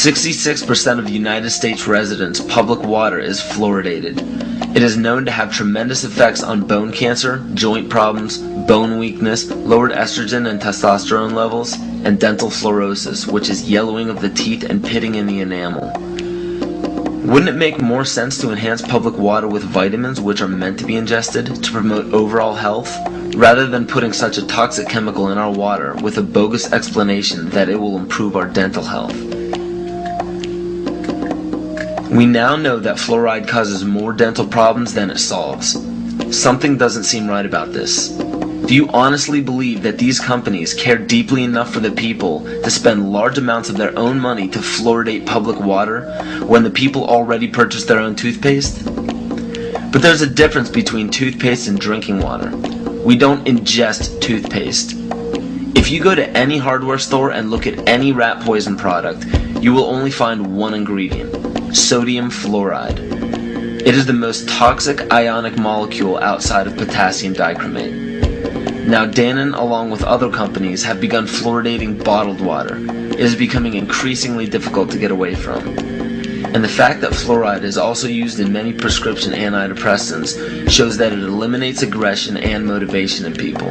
66% of United States residents' public water is fluoridated. It is known to have tremendous effects on bone cancer, joint problems, bone weakness, lowered estrogen and testosterone levels, and dental fluorosis, which is yellowing of the teeth and pitting in the enamel. Wouldn't it make more sense to enhance public water with vitamins which are meant to be ingested to promote overall health, rather than putting such a toxic chemical in our water with a bogus explanation that it will improve our dental health? We now know that fluoride causes more dental problems than it solves. Something doesn't seem right about this. Do you honestly believe that these companies care deeply enough for the people to spend large amounts of their own money to fluoridate public water when the people already purchase their own toothpaste? But there's a difference between toothpaste and drinking water. We don't ingest toothpaste. If you go to any hardware store and look at any rat poison product, you will only find one ingredient: sodium fluoride. It is the most toxic ionic molecule outside of potassium dichromate. Now Dannon, along with other companies, have begun fluoridating bottled water. It is becoming increasingly difficult to get away from. And the fact that fluoride is also used in many prescription antidepressants shows that it eliminates aggression and motivation in people.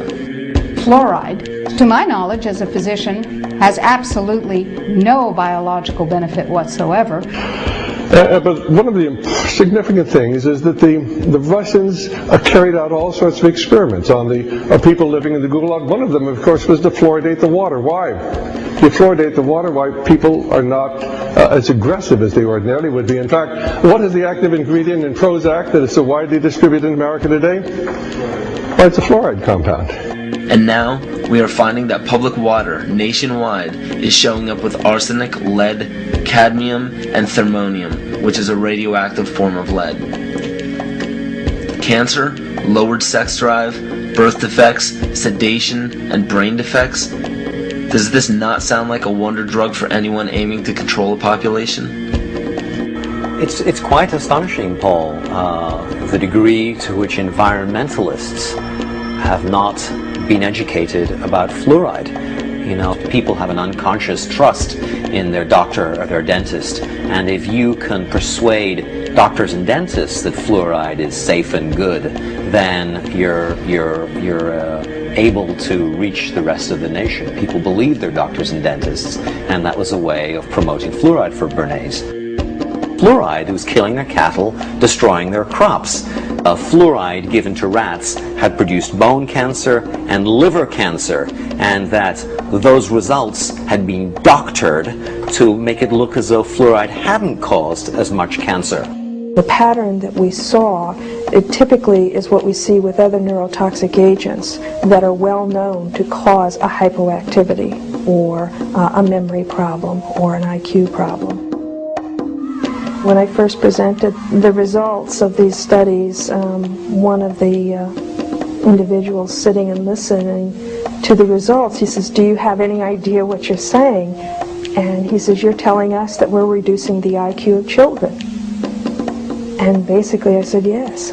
Fluoride, to my knowledge as a physician, has absolutely no biological benefit whatsoever. But one of the significant things is that the Russians carried out all sorts of experiments on the people living in the Gulag. One of them, of course, was to fluoridate the water. Why? You fluoridate the water, why people are not as aggressive as they ordinarily would be. In fact, what is the active ingredient in Prozac that is so widely distributed in America today? Well, it's a fluoride compound. And now, we are finding that public water nationwide is showing up with arsenic, lead, cadmium, and thermonium, which is a radioactive form of lead. Cancer, lowered sex drive, birth defects, sedation, and brain defects. Does this not sound like a wonder drug for anyone aiming to control a population? It's quite astonishing, Paul, the degree to which environmentalists have not been educated about fluoride. You know, people have an unconscious trust in their doctor or their dentist, and if you can persuade doctors and dentists that fluoride is safe and good, then you're able to reach the rest of the nation. People believe their doctors and dentists, and that was a way of promoting fluoride for Bernays. Fluoride was killing their cattle, destroying their crops. Fluoride given to rats had produced bone cancer and liver cancer, and that those results had been doctored to make it look as though fluoride hadn't caused as much cancer. The pattern that we saw, it typically is what we see with other neurotoxic agents that are well known to cause a hypoactivity or a memory problem or an IQ problem. When I first presented the results of these studies, one of the individuals sitting and listening to the results, he says, "Do you have any idea what you're saying?" And he says, "You're telling us that we're reducing the IQ of children." And basically I said, yes.